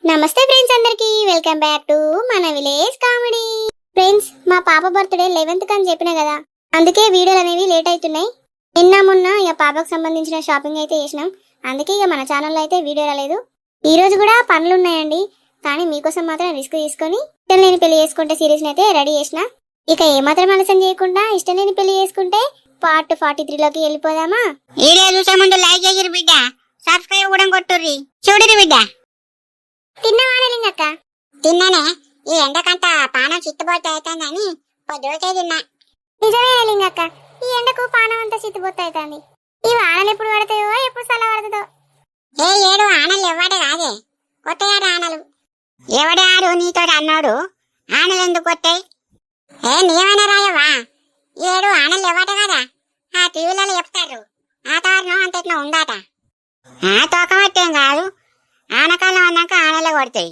నమస్తే ఫ్రెండ్స్, అందరికి welcome back to మన విలేజ్ కామెడీ. ఫ్రెండ్స్, మా పాప బర్త్డే 11th అని చెప్పిన కదా, అందుకే వీడియోలు అనేవి లేట్ అవుతున్నాయి. నిన్న మొన్న ఇక పాపకు సంబంధించిన షాపింగ్ అయితే చేసినాం, అందుకే ఇక మన ఛానల్లో అయితే వీడియో రాలేదు. ఈ రోజు కూడా పనులు ఉన్నాయండి, కానీ మీకోసం మాత్రం రిస్క్ తీసుకొని ఇష్టం లేని పెళ్లి చేసుకుంటే సిరీస్ అయితే రెడీ చేసిన. ఇక ఏమాత్రం ఆలస్యం చేయకుండా ఇష్టం లేని పెళ్లి చేసుకుంటే పార్ట్ 43లోకి వెళ్ళిపోదామా? వీడియో చూసే ముందు లైక్ చేయరు బిడ్డ, సబ్స్క్రైబ్ కూడా కొట్టుర్రి. చూడరు బిడ్డ. తిన్నవానే లింగక్క? తిన్నానే. ఈ ఎండకంత పానం చిత్తబోత అవుతుందని పొద్దుకే తిన్నా. నిజమేనా లింగక్క? ఈ ఎండకు పానం అంతా చిత్తుబొత్త అవుతుంది. ఈ వానలు ఎప్పుడు పడతాయో, ఎప్పుడు చల్ల పడుతుందో. ఏ ఏడు ఆనలు ఎవ్వడే కాదే, కొట్టయాడు ఆనలు. ఎవడే ఆడు నీతో అన్నాడు? ఆనలు ఎందుకు కొట్టాయి? ఏ నీవైనా రాయవా? ఏడు ఆనలు ఎవ్వట కదా, ఆ టీవీలలో చెప్తారు. వాతావరణం అంతట్లో ఉందాట. తోకమట్టేం కాదు, ఆనకాలం అన్నాక ఆనలే కొడతాయి.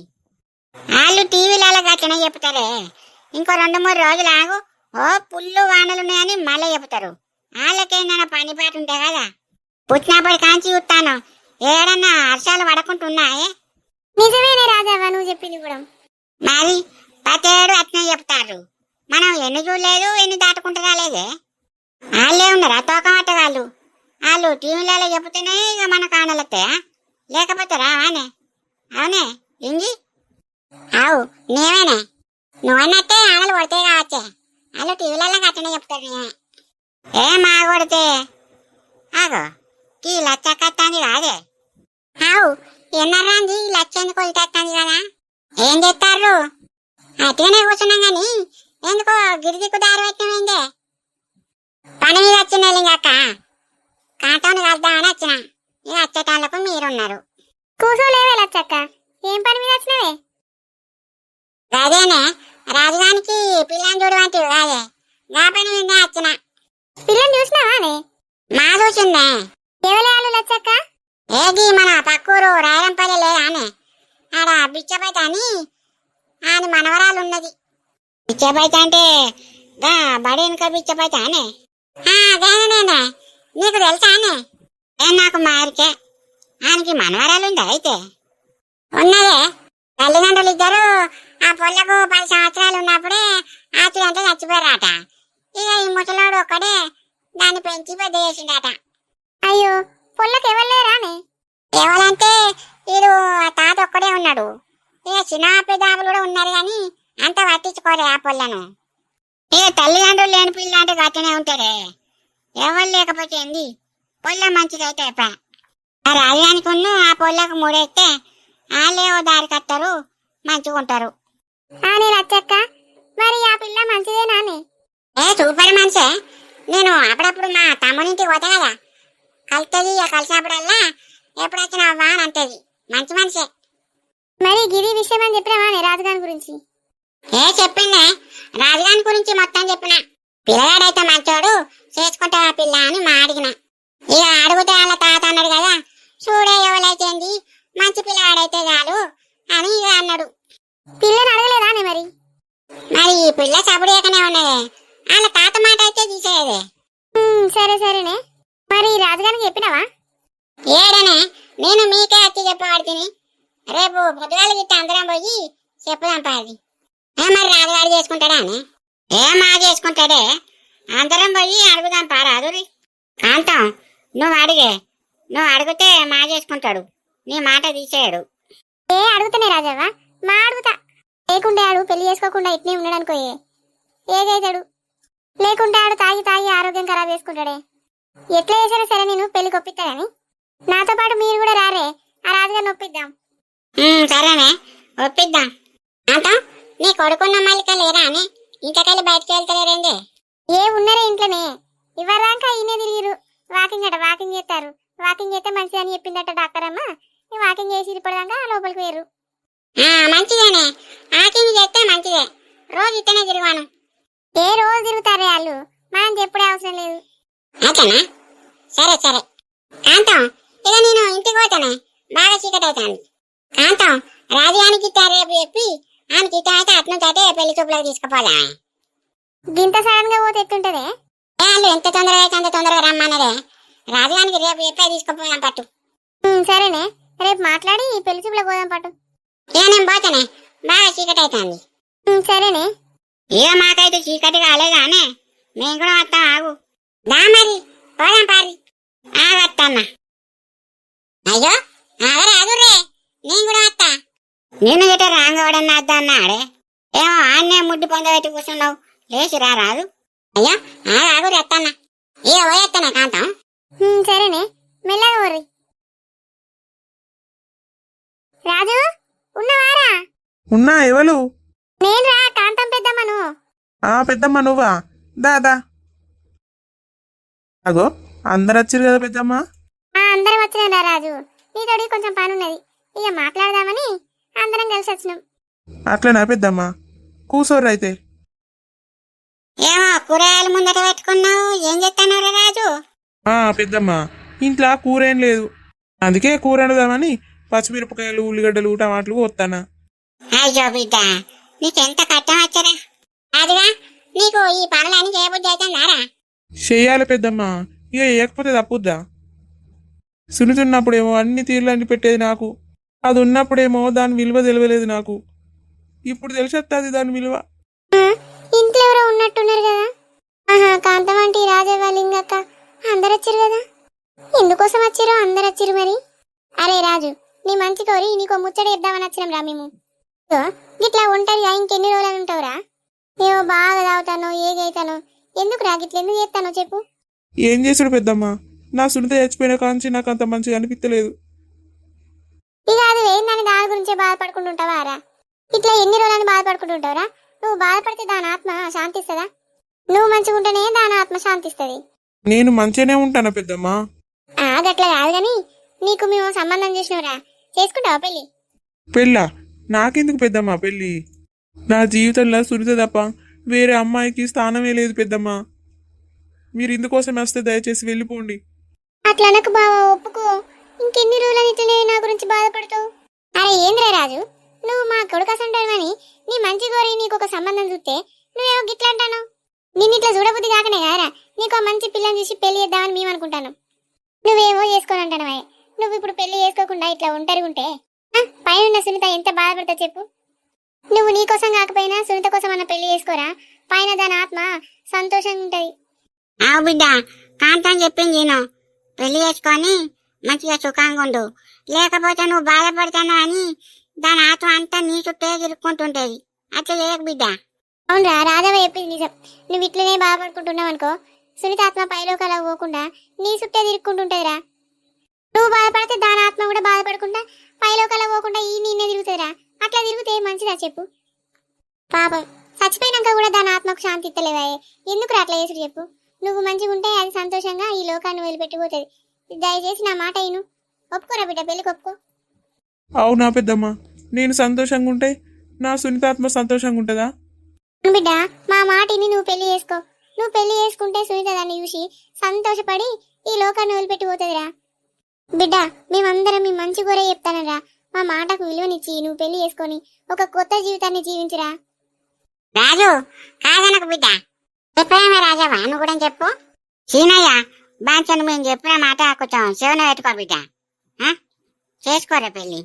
వాళ్ళు టీవీలలో గట్లనే చెప్తారే. ఇంకో 2-3 రోజులు ఆగు, ఓ పుల్లు వానలున్నాయని మళ్ళీ చెప్తారు. వాళ్ళకేందన్నా పని పాటు ఉంటాయి కదా. పుట్టినప్పటి కాంచి చూస్తాను, ఏడన్నా వర్షాలు పడకుంటున్నాయే. నిజమేనే రాజవ్వ, నువ్వు చెప్పింది కూడా. మరి ప్రతేడు అట్నే చెప్తారు. మనం ఎన్ని చూడలేదు, ఎన్ని దాటుకుంటూ రాలేదే. వాళ్ళే ఉన్నారా తోకమట్టగాళ్ళు? వాళ్ళు టీవీలలో చెబుతేనే ఇక మన కానలతాయా, లేకపోతే రావానే? అవునే ఇంగి? అవు నేవేనే. నువ్వన్నట్టే ఆనలు కొడితే కావచ్చే, వాళ్ళు టీవీలలో అట్లనే చెప్తారు. నేనే ఏ మా కొడితే ఆగో ఈ లచ్చ కత్తాంది కాదే. అవు ఎన్నరాంది ఈ లచ్చ ఎందుకు కొలితేస్తుంది కదా. ఏం చెప్తారు? అట్లనే కూర్చున్నాం గాని ఎందుకో గిరిదిక్కు దారి పెట్టినైందే. పని మీద వచ్చిన లింగక్క, కాంతోని కలుద్దామని వచ్చిన. ఇక వచ్చేటాళ్ళకు మీరున్నారు. కూసోలేవే లచ్చక్క, ఏం పని మీద వచ్చినవే? అదేనే, రాజధానికి పిల్లని చూడవంటివి కాదే, గా పని మీదే వచ్చిన. పిల్లని చూసినావానే? మా చూసిందే. ఎవలే వాళ్ళు లచ్చక్క? ఏది మన పక్కూరు రాయరంపల్లి లేదానే, ఆడ బిచ్చబైత అని ఆని మనవరాలు ఉన్నది. బిచ్చబైత అంటే గా బడి వెనుక బిచ్చబైత అనే. అదేనేనే, నీకు తెలుసా అనే? నాకు మారికే. ఆయనకి మనవరాలు ఉందా? అయితే ఉన్నదే. తల్లిదండ్రులు ఇద్దరు ఆ పొల్లకు 10 సంవత్సరాలు ఉన్నప్పుడే ఆచి అంతా చచ్చిపోయారట. ఇక ఈ ముసలోడు ఒక్కడే దాన్ని పెంచి పెద్ద చేసిండట. అయ్యో, పొల్లకి ఎవరులేరానే? ఎవరంటే వీడు తాత ఒక్కడే ఉన్నాడు. ఇక చిన్న పెద్దాపులు కూడా ఉన్నారు కానీ అంత పట్టించుకోరే ఆ పొల్లను. ఇక తల్లిదండ్రులు లేని పిల్ల అంటే గట్టినే ఉంటారే. ఎవరు లేకపోతే ఏంది, పొల్ల మంచిదైతే ఆ రాజధానికి ఆ పొల్లకు మూడేస్తే వాళ్ళే ఓ దారి కట్టారు, మంచిగా ఉంటారు. ఆనే లచ్చక్క, మరి ఆ పిల్ల మంచిదేనానే? సూపర్ మనిషే. నేను అప్పుడప్పుడు మా తమ్ముడింటికి పోతా కదా, కలుతుంది. ఇక కలిసినప్పుడల్లా ఎప్పుడు వచ్చినావా అని అంటది. మంచి మనిషే. మరి గిరి విషయం అని చెప్పినావానే రాజుగారి గురించి? చెప్పిందే, రాజుగారి గురించి మొత్తం చెప్పిన. పిల్లగాడైతే మంచోడు, చేసుకుంటా ఆ పిల్ల అని మా అడిగిన. ఇక అడిగితే వాళ్ళ తాత అన్నాడు కదా, చూడే ఎవరైతేంది, మంచి పిల్లగాడైతే చాలు అని ఇక అన్నాడు. పిల్లని అడగలేదానే మరి? మరి ఈ పిల్ల సబుడేకనే ఉన్నదే, వాళ్ళ తాత మాట అయితే తీసేదే. సరే సరేనే, మరి రాజుగారికి చెప్పినావా? ఏడనే, నేను మీకే వచ్చి చెప్పబడుతుంది. రేపు పొద్దుగాల గిట్ట అందరం పోయి చెప్పుదాం పాది. మరి రాజుగారు చేసుకుంటాడా అని? మా చేసుకుంటాడే, అందరం పోయి అడుగుదాం పారాదురి. కాంతం, నువ్వు అడిగే, నువ్వు అడిగితే మా చేసుకుంటాడు, నీ మాట తీసేయడు. అడుగుతానే రాజవ్వ, మా అడుగుతా. లేకుంటే ఆడు పెళ్లి చేసుకోకుండా ఇట్నే ఉండడానికోయే. ఏదైతాడు లేకుంటే ఆడు తాగి తాగి ఆరోగ్యం ఖరాబ్ చేసుకుంటాడే. ఎట్లా చేసినా సరే నేను పెళ్లి కొప్పిస్తానని. నాతో పాటు మీరు కూడా రారే, ఆ రాజుగారిని ఒప్పిద్దాం. సరేనే, ఒప్పిద్దాం. కాంతం, నీ కొడుకున్న మల్లిక లేరా అని ఇంతకెళ్ళి బయటకు వెళ్తలేరేందే? ఉన్నారే ఇంట్లోనే, ఇవ్వరాక ఈయనే తిరిగిరు. వాకింగ్ అట, వాకింగ్ చేస్తారు. వాకింగ్ చేస్తే మంచిదని చెప్పిందట డాక్టర్ అమ్మ. వాకింగ్ చేసి ఇప్పటిదాకా లోపలికి వేరు. మంచిదేనే, వాకింగ్ చేస్తే మంచిదే. రోజు ఇట్టనే తిరిగాను. రోజు తిరుగుతారే వాళ్ళు, మనం చెప్పుడే అవసరం లేదు. అయితేనా? సరే సరే. కాంతం, ఇక నేను ఇంటికి పోతానే, బాగా చీకటి అవుతాను. కాంతం, రాజుగానికి రేపు చెప్పి ఆమెకి అయితే అట్నుంచైతే పెళ్లి చూపులకు తీసుకుపోదా. గింత సడన్ గా పోతే ఎట్టుంటదే? వాళ్ళు ఎంత తొందరగా అయితే అంత తొందరగా రమ్మన్నదే. రాజుగానికి రేపు చెప్పే తీసుకుపోదాం పట్టు. సరేనే, రేపు మాట్లాడి పెళ్లి చూపులకు పోదాం పట్టు. ఇక నేను పోతానే, బాగా చీకటి అవుతుంది. సరేనే. ఇక మాకైతే చీకటి కాలేదానే, మేము కూడా వస్తాం. ఆగు దా మరి పోదాం పారి. ఆగత్తన్నా. అయ్యో ఆగరాగురే, నేను కూడా వస్తా. నిన్ను గిట్ట రాంగవడన్నా వద్దా అన్నాడే. ఏమో ఆన్నే ముడ్డు పొందబెట్టి కూర్చున్నావు, లేచి రాదు. అయ్యో ఆగురి వస్తాన్నా. ఇక పోయేస్తానే కాంతం. సరేనే, మెల్లగా వర్రి. రాజు ఉన్నవారా? ఉన్నా ఎవరు? నేను రా, కాంతం పెద్దమ్మను. పెద్దమ్మ నువ్వా? దాదా అగో అందరు వచ్చిరు కదా పెద్దమ్మ. అందరం వచ్చినాం రా రాజు, నీతోటి కొంచెం పని ఉన్నది, ఇక మాట్లాడదామని అందరం కలిసి వచ్చినాం. అట్లనా పెద్దమ్మ? కూసోర్రు అయితే. ఏమో కూరగాయలు ముందట పెట్టుకున్నావు, ఏం చెప్తాను రాజు? పెద్దమ్మ ఇంట్లో కూర ఏం లేదు, అందుకే కూర వండుదామని పచ్చిమిరపకాయలు ఉల్లిగడ్డలు టమాటాలు వస్తానా. అయ్యో బిడ్డ, నీకెంత కట్టం వచ్చరా? అదిగా నీకు ఈ పనులని చేయబుద్ధి అవుతుందారా? చెయ్యాలి పెద్దమ్మ, ఇక వేయకపోతే తప్పుద్దా? సున్నితున్నప్పుడేమో అన్ని తీర్లన్నీ పెట్టేది నాకు, అది ఉన్నప్పుడేమో దాని విలువ తెలియలేదు నాకు. ఇప్పుడు తెలిసేస్తుంది దాని విలువ. ఇంట్లో ఎవరో ఉన్నట్టున్నారు కదా. కాంతం అంటే రాజవ్వాలింగక్క అందరు వచ్చారు కదా. ఎందుకోసం వచ్చిరో అందరు వచ్చిరు మరి. అరే రాజు, నీ మంచి కోరి నీకో ముచ్చట ఇద్దామని వచ్చినాం రా మేము. గిట్లా ఒంటరిగా ఇంకెన్ని రోజులు ఉంటావురా? ఏమో బాగా తాగుతానో ఏగైతానో, ఎందుకు రా గిట్ల ఎందుకు చేస్తానో చెప్పు. ఏం చేసాడు పెద్దమ్మ, నా సునీత చచ్చిపోయిన కాంచి నాకు అంత మంచిగా అనిపించలేదు. ఇక అది ఏందని దాని గురించే బాధపడుకుంటుంటావా రా? ఇట్లా ఎన్ని రోజులని బాధపడుకుంటుంటావురా? నువ్వు బాధపడితే దాని ఆత్మ శాంతిస్తుందా? నువ్వు మంచిగా ఉంటేనే దాని ఆత్మ శాంతిస్తుంది. నేను మంచిగానే ఉంటానా పెద్దమ్మ? గట్లా కాదు గాని, నీకు మేము సంబంధం చేసినవరా, చేసుకుంటావా పెళ్ళి? పెళ్ళా? నాకెందుకు పెద్దమ్మ పెళ్ళి? నా జీవితంలో సునీత తప్ప వేరే అమ్మాయికి స్థానమే లేదు పెద్దమ్మ. మీరు ఇందుకోసం వస్తే దయచేసి వెళ్ళిపోండి. అట్లా అనకు బావా, ఒప్పుకో. ఇంకెన్ని రోజులని ఇట్లనే నా గురించి బాధపడతావు? అరే ఏంద్రా రాజు, నువ్వు మా కొడుకు అసంటావని నీ మంచి కోరి నీకు ఒక సంబంధం చూస్తే నువ్వేమో గిట్లా అంటాను. నిన్ను ఇట్లా చూడబుద్ధి కాకనే కారా నీకు మంచి పిల్లని చూసి పెళ్లి చేద్దామని మేము అనుకుంటాను. నువ్వేమో చేసుకొని అంటానవా? నువ్వు ఇప్పుడు పెళ్లి చేసుకోకుండా ఇట్లా ఒంటరి ఉంటే పైన సునీత ఎంత బాధపడతా చెప్పు. నువ్వు నీ కోసం కాకపోయినా సునీత కోసం అన్న పెళ్లి చేసుకోరా, పైన దాని ఆత్మ సంతోషంగా ఉంటది. ఆవు బిడ్డ, కాంతం చెప్పింది నేను, పెళ్లి చేసుకొని మంచిగా సుఖంగా ఉండు. లేకపోతే నువ్వు బాధపడతాను అని దాని ఆత్మ అంతా నీ చుట్టే తిరుక్కుంటుంటేది. అట్లా చేయకు బిడ్డ. అవునరా, రాధవ చెప్పింది నిజం. నువ్వు ఇట్లనే బాధపడుకుంటున్నావు అనుకో, సునీత ఆత్మ పైలోకలా పోకుండా నీ చుట్టే తిరుక్కుంటుంటదిరా. నువ్వు బాధపడితే దాని ఆత్మ కూడా బాధపడకుండా పైలోకలా పోకుండా ఈ నిన్నే తిరుగుతుందిరా. అట్లా తిరిగితే మంచిదా చెప్పు? పాపం చచ్చిపోయినాక కూడా దాని ఆత్మకు శాంతి ఇస్తలేవా? ఎందుకు అట్లా చేసుడు చెప్పు? నువ్వు మంచిగా ఉంటే అది సంతోషంగా ఈ లోకాన్ని వదిలిపెట్టిపోతుంది. దయచేసి నా మాట అయిను, ఒప్పుకోరా బిడ్డ, పెళ్ళికి ఒప్పుకో. అవునా పెద్దమ్మ? నేను సంతోషంగా ఉంటే నా సునీతాత్మ సంతోషంగా ఉంటుందా? బిడ్డ, మా మాటిని నువ్వు పెళ్లి చేసుకో. నువ్వు పెళ్లి చేసుకుంటే సునీత దాన్ని చూసి సంతోషపడి ఈ లోకాన్ని వదిలిపెట్టిపోతుందిరా. బిడ్డ, మేమందరం మీ మంచి కోరే చెప్తానరా. మా మాటకు విలువనిచ్చి నువ్వు పెళ్లి చేసుకొని ఒక కొత్త జీవితాన్ని జీవించురా. రాజు కాదనకు బిడ్డ, చెప్పేమే రాజవ్వ, నువ్వు కూడా చెప్పు. సీనయ్య బాంచను మేము చెప్పిన మాట కొంచెం శివన పెట్టుకో బిడ్డ. చేసుకోరా పెళ్లి.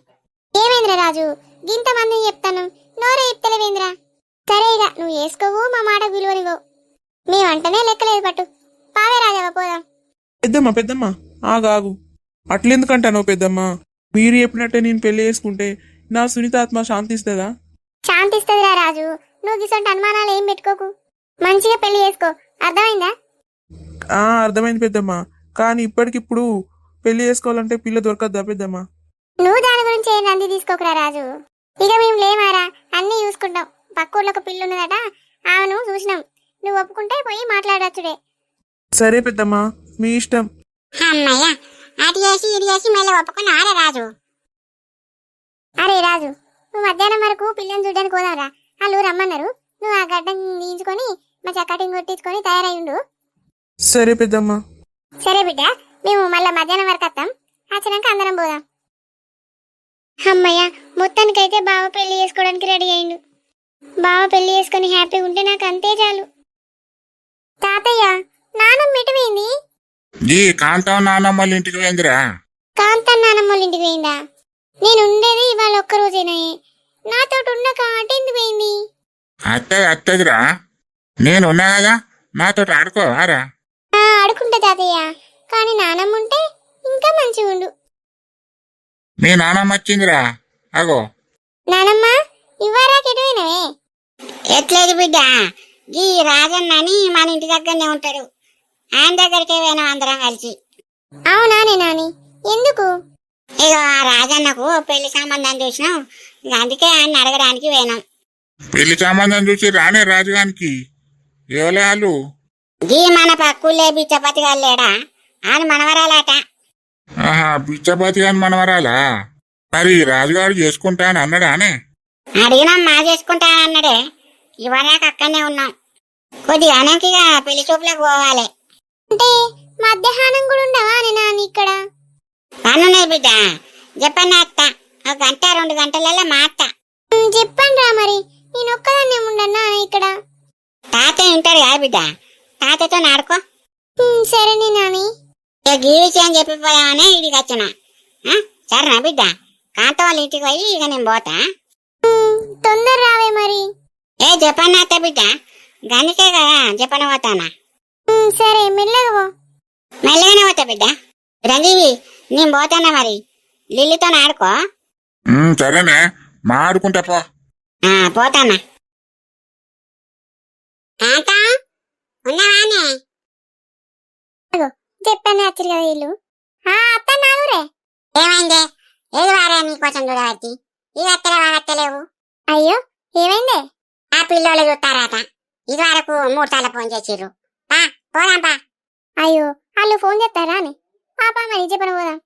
ఏమేంద్ర రాజు, గింతమందిని చెప్తాను, నోరే చెప్తలేవేంద్రా? సరే ఇక నువ్వు వేసుకోవు, మా మాటకు విలువనివ్వవు. మేమంటనే లెక్కలేదు పట్టు. పావే రాజవ్వ, పోదాం. పెద్దమ్మ ఆగాగు, అట్లెందుకంటానో పెద్దమ్మ? మీరు చెప్పినట్టే నేను పెళ్లి చేసుకుంటే నా సునీతాత్మ శాంతిస్తుందా? శాంతిస్తుందిరా రాజు, నువ్వు గిసంటి అనుమానాలు ఏం పెట్టుకోకు. మంచిగా పెళ్లి చేసుకో, అర్థమైందా? అర్థమైంది పెద్దమ్మ, కానీ ఇప్పటికిప్పుడు పెళ్లి చేసుకోవాలంటే పిల్ల దొరకద్దా పెద్దమ్మ? నువ్వు దాని గురించి ఏం నంది తీసుకోకురా రాజు. ఇక మేము లేమారా, అన్నీ చూసుకుంటాం. పక్కూర్లో ఒక పిల్ల ఉన్నదట, ఆమెను చూసినాం. నువ్వు ఒప్పుకుంటే పోయి మాట్లాడచ్చుడే. సరే పెద్దమ్మ, మీ ఇష్టం. అమ్మయ్య, అటు చేసి ఇటు చేసి మళ్ళీ ఒప్పుకున్నారా రాజు? అరే రాజు, నువ్వు మధ్యాహ్నం వరకు పిల్లని చూడడానికి పోదాంరా. వాళ్ళు రమ్మన్నారు. నువ్వు ఆ గడ్డం తీయించుకొని మంచిగా కటింగ్ కొట్టించుకొని తయారై ఉండు. సరే పెద్దమ్మ. సరే బిడ్డ, మేము మళ్ళీ మధ్యాహ్నం వరకు వస్తాం. వచ్చినాక అందరం పోదాం. అమ్మయ్య, మొత్తానికైతే బావ పెళ్లి చేసుకోవడానికి రెడీ అయిండు. బావ పెళ్లి చేసుకొని హ్యాపీగా ఉంటే నాకు అంతే చాలు. తాతయ్య, నానమ్మ ఎటు పోయింది? ఈ కాంతం నానమ్మల ఇంటికి పోయిందిరా. కాంతం నానమ్మ వాళ్ళ ఇంటికి పోయిందా? నేను ఉండేది ఇవాళ ఒక్క రోజేనాయే. నాతో ఉండక అటెందుకు పోయింది? అత్తదిరా, నేనున్నా కదా, నాతో ఆడుకోవారా? ఆడుకుంటా తాతయ్య, కానీ నానమ్మ ఉంటే ఇంకా మంచిగా ఉండు. మీ నాన్నమ్మ వచ్చిందిరా, అగో. నానమ్మ ఇవ్వరా కెటువైనవే? ఎట్లేదు బిడ్డ, ఈ రాజన్న అని మన ఇంటి దగ్గరనే ఉంటాడు, ఆయన దగ్గరికే పోయినాం అందరం కలిసి. అవునానే నాని, ఎందుకు? ఇక ఆ రాజన్నకు పెళ్లి సంబంధం చూసినాం, ఇక అందుకే ఆయన అడగడానికి పోయినాం. పెళ్లి సంబంధం చూసి రానే రాజుగానికి. ఎవలే వాళ్ళు? గీ మన పక్కులే బిచ్చపతి లేడా, ఆయన మనవరాలట. ఆహా, బిచ్చపతి అని మనవరాలా? మరి రాజుగారు చేసుకుంటా అని అన్నాడానే? అడిగినాం, మా చేసుకుంటానన్నాడే. ఇవరాక అక్కడనే ఉన్నాం, కొద్దిగా ఇక పెళ్లి చూపులకు పోవాలి. అంటే మధ్యాహ్నం కూడా ఉండవా అని నాని ఇక్కడ? పనున్నది బిడ్డ, చెప్పండి అత్త, 1 గంట 2 గంటలలో మా అత్త. చెప్పండి రా మరి, నేను ఒక్కదాన్నే ఉండన్నా ఇక్కడ. తాతయ్య ఉంటాడు కదా బిడ్డ, తాతతో ఆడుకో. సరేనే నాని. ఇక గీ విషయం చెప్పిపోయామనే ఇడికి వచ్చిన. సరేనా బిడ్డ, కాంత వాళ్ళ ఇంటికి పోయి ఇక నేను పోతా. తొందర రావే మరి. చెప్పండి అత్త బిడ్డ, గనికే కదా చెప్పన పోతానా. సరే మెల్లగా పో. మెల్లగానే పోతా బిడ్డ. రంజీవి, నేను పోతానా మరి, లిల్లితో ఆడుకో. సరేనే, మా ఆడుకుంటా పో. పోతానా. కాంత ఉన్నావానే? చెప్పాను వచ్చారు కదా వీళ్ళు. అత్త నాలురే. ఏమైందే? ఏది వారా నీకోసం చూడవచ్చి, ఇది అత్తలేవు. అయ్యో ఏమైందే? ఆ పిల్లోళ్ళు చూస్తారట, ఇది వరకు 3 సార్లు ఫోన్ చేసిర్రు. పోదాంపా. అయ్యో వాళ్ళు ఫోన్ చేస్తారా అని పాపా మరి చెప్పను పోదాం.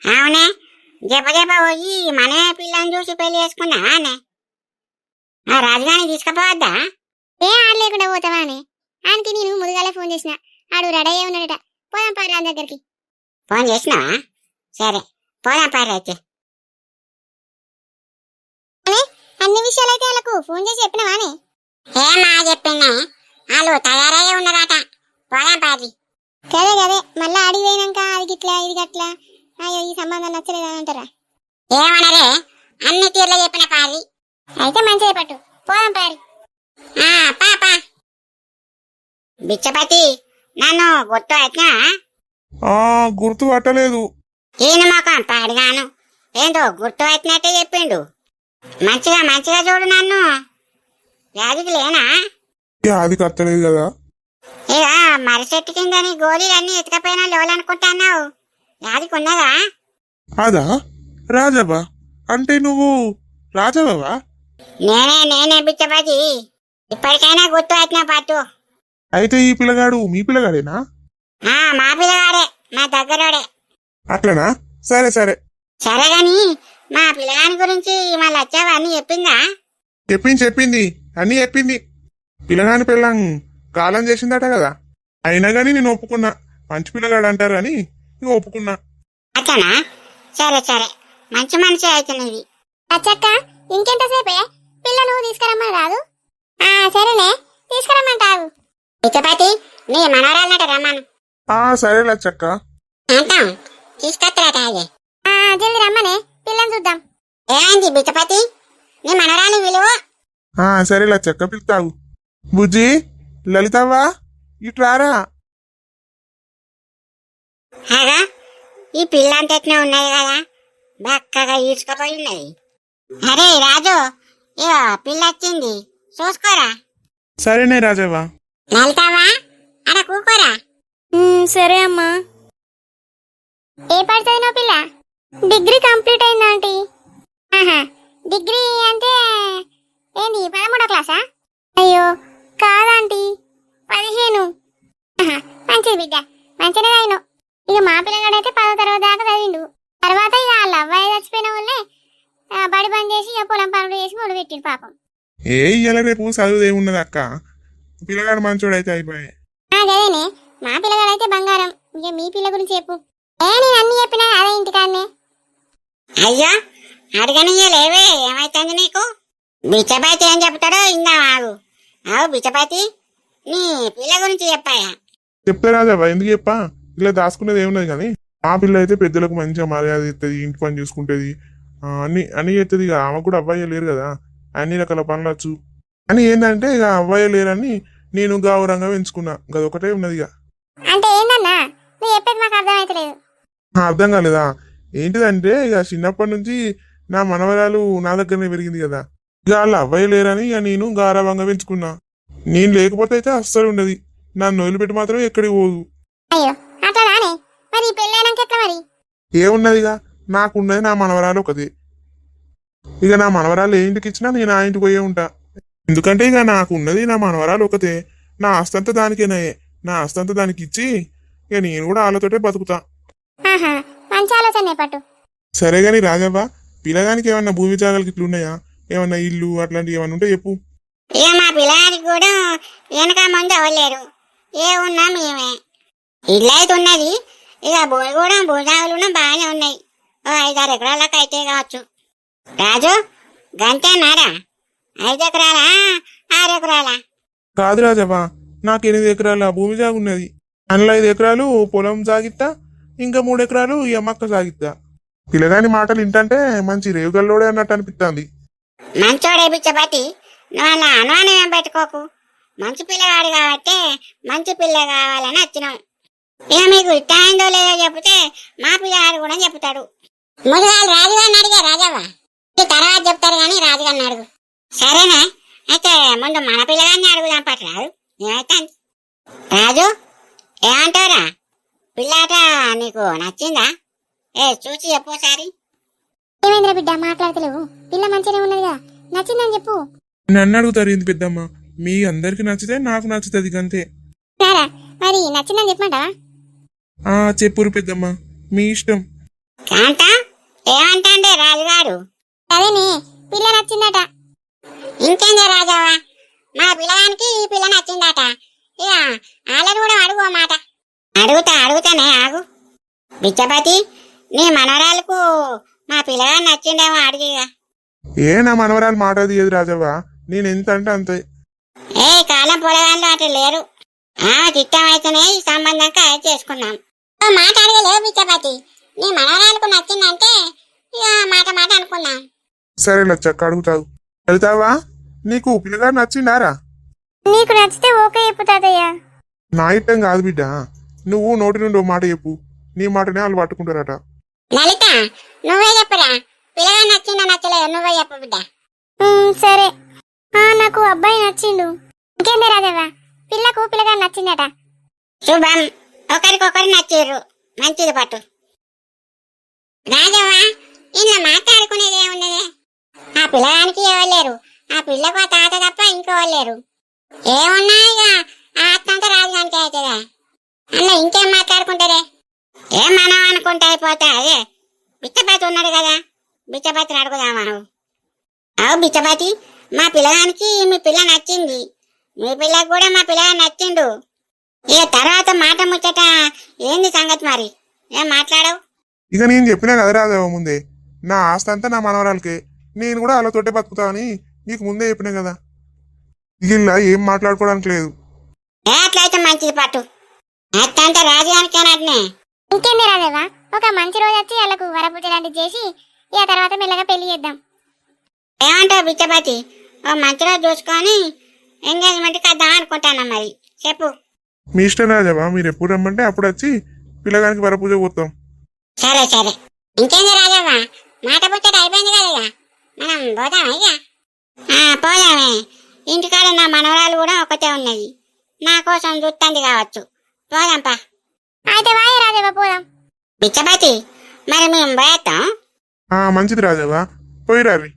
అవునే, చెప్ప పోయి మనమే పిల్లని చూసి పెళ్లి చేసుకున్నావా అనే? ఆ రాజుగాని తీసుకుపోవద్దా? ఆడ లేకుండా పోతావా అని ఆయనకి నేను ముందుగాలే ఫోన్ చేసిన, ఆడు రెడీ అయ్యే ఉన్నాడట. పోదాం పారు రాని దగ్గరికి. ఫోన్ చేసినావా? సరే పోదాం పారు అయితే. అన్ని విషయాలు అయితే వాళ్ళకు ఫోన్ చేసి చెప్పినవా అని? ఏమా చెప్పిందే, వాళ్ళు తయారయ్యే ఉన్నారట. పోదాం పారి. గదే మళ్ళీ ఆడికి పోయినాక అది గిట్లా ఇది గట్లా, అయ్యో ఈ సంబంధం నచ్చలేదా అంటారా? ఏమనరే, అన్ని తీర్లు చెప్పిన పారి. అయితే మంచిగా పట్టు, పోదాం పారి. పాపా. బిచ్చపతి, నన్ను గుర్తు వచ్చినా? గుర్తు పట్టలేదు. ఈయన మొఖం పాడిగాను ఏందో గుర్తు వచ్చినట్టే చెప్పిండు. మంచిగా చూడు నన్ను. వ్యాధికి లేనా? అది కట్టలేదు కదా. ఇక మర్రి చెట్టు కిందని గోళీలన్నీ ఎత్తుకపోయినా లోలనుకుంటున్నావు, వ్యాధికి ఉన్నదా? అదా రాజవ్వా, అంటే నువ్వు రాజవ్వా? నేనే బిచ్చపతి, ఇప్పటికైనా గుర్తు వచ్చిన పట్టు. అయితే ఈ పిల్లగాడు మీ పిల్లగాడేనా? మా పిల్లగాడే, మా దగ్గరోడే. అట్లనా? సరే సరే గాని మా పిల్లగాని గురించి మళ్ళీ వచ్చావా అని చెప్పిందా? చెప్పింది అన్ని చెప్పింది. పిల్లగాని పిల్లం కాలం చేసిందట కదా, అయినా గాని నేను ఒప్పుకున్నా. మంచి పిల్లగాడు అంటారు అని ఇక ఒప్పుకున్నా. అచ్చనా? సరే మంచి మనిషి అయితే నీది. అచ్చక్క ఇంకెంతసేపే, పిల్లను తీసుకురమ్మని రాదు? సరేనే తీసుకురమ్మంటావు. బిచ్చపతి, నీ మనవరాలనట రమ్మను. సరే లచ్చక్క. అంటాం తీసుకొస్తారట. అదే జల్ది రమ్మనే, పిల్లని చూద్దాం. ఏమైంది బిచ్చపతి, నీ మనవరాలు విలువ. సరే లచ్చక్క, పిలుతావు. బుజ్జి, లలితవ్వా ఇట్రారా. హాగా ఈ పిల్ల అంతనే ఉన్నది కదా, బక్కగా ఈడ్చుకపోయి ఉన్నది. అరే రాజు, ఇక పిల్ల వచ్చింది, చూసుకోరా. సరేనే రాజవ్వా. లలితవ్వా, అడ కూకోరా. సరే అమ్మా. ఏ పడుతుంది నో పిల్ల? డిగ్రీ కంప్లీట్ అయిందా ఆంటీ? డిగ్రీ అంటే ఏంది 13వ క్లాసా? అయ్యో కాదాంటీ, 15. మంచిది బిడ్డ, మంచిగా చదివిను. ఇక మా పిల్లగాడైతే 10వ తరగతి దాకా చదివిండు. తర్వాత ఇక వాళ్ళ అవ్వాయి చచ్చిపోయిన వాళ్ళే బడి బంద్ చేసి ఇక పొలం పనులు చేసి మొదలు పెట్టిండు పాపం. ఇయ్యాల రేపు చదువు ఏమున్నది అక్క, పిల్లగాడు మంచోడు అయితే అయిపోయాయి. అదేనే, మా పిల్లగాడైతే బంగారం. ఇక మీ పిల్ల గురించి చెప్పు. నేను అన్ని చెప్పినా అదే ఇంటికాడనే. అయ్యో అడగనియలేవే, ఏమైతుంది నీకు? బిచ్చపతి ఏం చెప్తాడో ఇందాం, ఆగు బిచ్చపతి, నీ పిల్ల గురించి చెప్పాయా? చెప్తే రాజవ్వా, ఎందుకు చెప్పా, ఇలా దాచుకునేది ఏమున్నది కానీ, ఆ పిల్ల అయితే పెద్దలకు మంచిగా మర్యాద ఇస్తుంది, ఇంటి పని చూసుకుంటది, అన్ని అన్ని చేస్తుంది ఇక ఆమెకు కూడా అబ్బాయి లేరు కదా అన్ని రకాల పనులు వచ్చు అని ఏంటంటే ఇక అబ్బాయి లేరని నేను గౌరవంగా పెంచుకున్నా గదొకటే ఉన్నది ఇక అంటే ఏందన్నా నువ్వు చెప్పేది మాకు అర్థమైతలేదు. అర్థం కాలేదా ఏంటిదంటే ఇక చిన్నప్పటి నుంచి నా మనవరాలు నా దగ్గరనే పెరిగింది కదా ఇక వాళ్ళ అబ్బాయి లేరని ఇక నేను గారాభంగా పెంచుకున్నా. నేను లేకపోతే అయితే అస్సలు ఉండదు. నన్ను వదిలిపెట్టి మాత్రం ఎక్కడికి పోదు. అయ్యో అట్లా నానే, మరి ఈ పెళ్ళైనాక ఎట్లా మరి? ఏమున్నది ఇక నాకున్నది నా మనవరాలు ఒకదే. ఇక నా మనవరాలు ఏ ఇంటికి ఇచ్చినా నేను ఆ ఇంటికి పోయే ఉంటా. ఎందుకంటే ఇక నాకు ఉన్నది నా మనవరాలు ఒకతే. నా ఆస్తంతా దానికేనాయే. నా ఆస్తంతా దానికి ఇచ్చి ఇక నేను కూడా వాళ్ళతోటే బతుకుతా. ఆహా, మంచి ఆలోచనే పట్టు. సరే గాని రాజవ్వ, పిల్లగానికి ఏమన్నా భూమి జాగాలకి ఇట్లున్నాయా? ఏమన్నా ఇల్లు అట్లాంటివి ఏమన్నా ఉంటే చెప్పు. ఇక మా పిల్లగానికి కూడా వెనక ముందు అవ్వలేరు. ఏ ఉన్నా మేమే. ఇల్లు అయితే ఉన్నది. ఇక భూమి కూడా భూజాగులు బాగానే ఉన్నాయి. ఓ 5-6 ఎకరాలకు అయితే కావచ్చు. రాజు గంటేనారా? 5 ఎకరాలా 6 ఎకరాలా? కాదు రాజవ్వ, నాకు 8 ఎకరాల భూమి జాగా ఉన్నది. అందులో 5 ఎకరాలు పొలం సాగిత్తా, ఇంకా 3 ఎకరాలు ఈ అమ్మక్క సాగిత్తా. పిల్లగాని మాటలు వింటంటే మంచి రేవుగల్లోడే అన్నట్టు అనిపిస్తుంది. మంచోడే బిచ్చబట్టి నువ్వు అలా అనుమానం ఏం పెట్టుకోకు. మంచి పిల్లగాడు కాబట్టి మంచి పిల్ల కావాలని వచ్చినాం. ఇక మీకు ఇట్టయిందో లేదో చెప్తే మా పిల్లగాడు కూడా చెప్తాడు. ముందుగా రాజుగారిని అడిగా రాజవ్వ, ఈ తర్వాత చెప్తారు కానీ రాజుగారిని అడుగు. సరేనా? అయితే ముందు మన పిల్లగాన్ని అడుగుదాం పట్టరాదు. ఏమైతే రాజు ఏమంటావురా? పిల్లాట నీకు నచ్చిందా? చూసి చెప్పు ఒకసారి. ఏమైందిరా బిడ్డ మాట్లాడతలేవు? పిల్ల మంచిగానే ఉన్నదిగా, నచ్చిందని చెప్పు. నన్ను అడుగుతారు ఏంది పెద్దమ్మ? మీ అందరికి నచ్చితే నాకు నచ్చుతుంది అంతే. రారా మరి నచ్చిందని చెప్పమంటావా? చెప్పురు పెద్దమ్మ, మీ ఇష్టం. కాంట ఏమంటాండే రాజుగారు? అదేనే, పిల్ల నచ్చిందట. ఇంకేందే రాజావా, మా పిల్లగానికి ఈ పిల్ల నచ్చిందట. ఇక వాళ్ళని కూడా అడుగు మాట. అడుగుతానే ఆగు. బిచ్చపతి, నీ మనవరాలకు మా పిల్లగాడు నచ్చిండేమో అడిగిగా. నా మనవరాలు మాట తీయదు రాజవ్వ, నేను ఎంత అంటే అంతే. కాలం పొలగాళ్ళు అటు లేరు. చిత్తం అయితేనే ఈ సంబంధం ఖాయం చేసుకున్నాం. మాట అడగలేవు బిచ్చపతి. నీ మనవరాలకు నచ్చిందంటే ఇక మాట అనుకున్నాం. సరే లచ్చక్క, అడుగుతావు. వెళ్తావా? నీకు పిల్లగాడు నచ్చిండారా? నీకు నచ్చితే ఓకే చెప్పు తాతయ్య. నా ఇష్టం కాదు బిడ్డ, నువ్వు నోటి నుండి ఓ మాట చెప్పు. నీ మాటనే వాళ్ళు పట్టుకుంటారట. లలిత, నువ్వే చెప్పురా. పిల్లగా నచ్చిందా నచ్చలేదు నువ్వే చెప్పు బిడ్డ. సరే, నాకు అబ్బాయి నచ్చిండు. ఇంకేందే రాజవ్వ, పిల్లకు పిల్లగా నచ్చిందట. శుభం, ఒకరికొకరు నచ్చిర్రు. మంచిది పట్టు. రాజవ్వ, ఇలా మాట్లాడుకునేది ఏమున్నది? ఆ పిల్లగానికి ఎవరు లేరు. ఆ పిల్లకు ఆ తాత తప్ప ఇంకోవాళ్ళు లేరు. ఏమున్నా ఇక ఆ అత్తంతా రాజధానికి అవుతుందా? అలా ఇంకేం మాట్లాడుకుంటారే? ఏం మనం అనుకుంటే అయిపోతా. అదే బిచ్చపతి ఉన్నాడు కదా, బిచ్చపతిని అడుగుదామా నువ్వు? అవు బిచ్చపతి, మా పిల్లగానికి మీ పిల్ల నచ్చింది. మీ పిల్లకు కూడా మా పిల్లగా నచ్చిండు. ఇక తర్వాత మాట ముచ్చట ఏంది సంగతి మరి? ఏం మాట్లాడవు? ఇక నేను చెప్పినా కదా రాజవ్వ ముందే, నా ఆస్తి అంతా నా మనవరాలకే. నేను కూడా వాళ్ళతోటే బతుకుతా అని నీకు ముందే చెప్పినా కదా. ఇలా ఏం మాట్లాడుకోవడానికి లేదు. అట్లయితే మంచిది పట్టు. అత్తంటే రాజధానికేనట్నే. ఇంకేంది రాజవ్వ, ఒక మంచి రోజు వచ్చి వాళ్ళకు వరపూజ లాంటిది చేసి ఇక తర్వాత మెల్లగా పెళ్లి చేద్దాం. ఏమంటావు బిచ్చపతి? ఓ మంచి రోజు చూసుకొని ఎంగేజ్మెంట్కి వద్దాం అనుకుంటాను. మరి చెప్పు. మీ ఇష్టం రాజవ్వ, మీరు ఎప్పుడు రమ్మంటే అప్పుడు వచ్చి పిల్లగానికి వరపూజ పోతాం. సరే ఇంకేంది రాజవ్వ, మాట పుచ్చట అయిపోయింది కదా. ఇక మనం పోదామా? ఇక పోదామే. ఇంటికాడ నా మనవరాలు కూడా ఒకటే ఉన్నది. నా కోసం చూస్తుంది కావచ్చు. పోదాంపా. అయితే వాయ రాజవ్వ, పోదాం. బిచ్చపతి, మరి మేము పోయేస్తాం. మంచిది రాజవ్వ, పోయిరారి.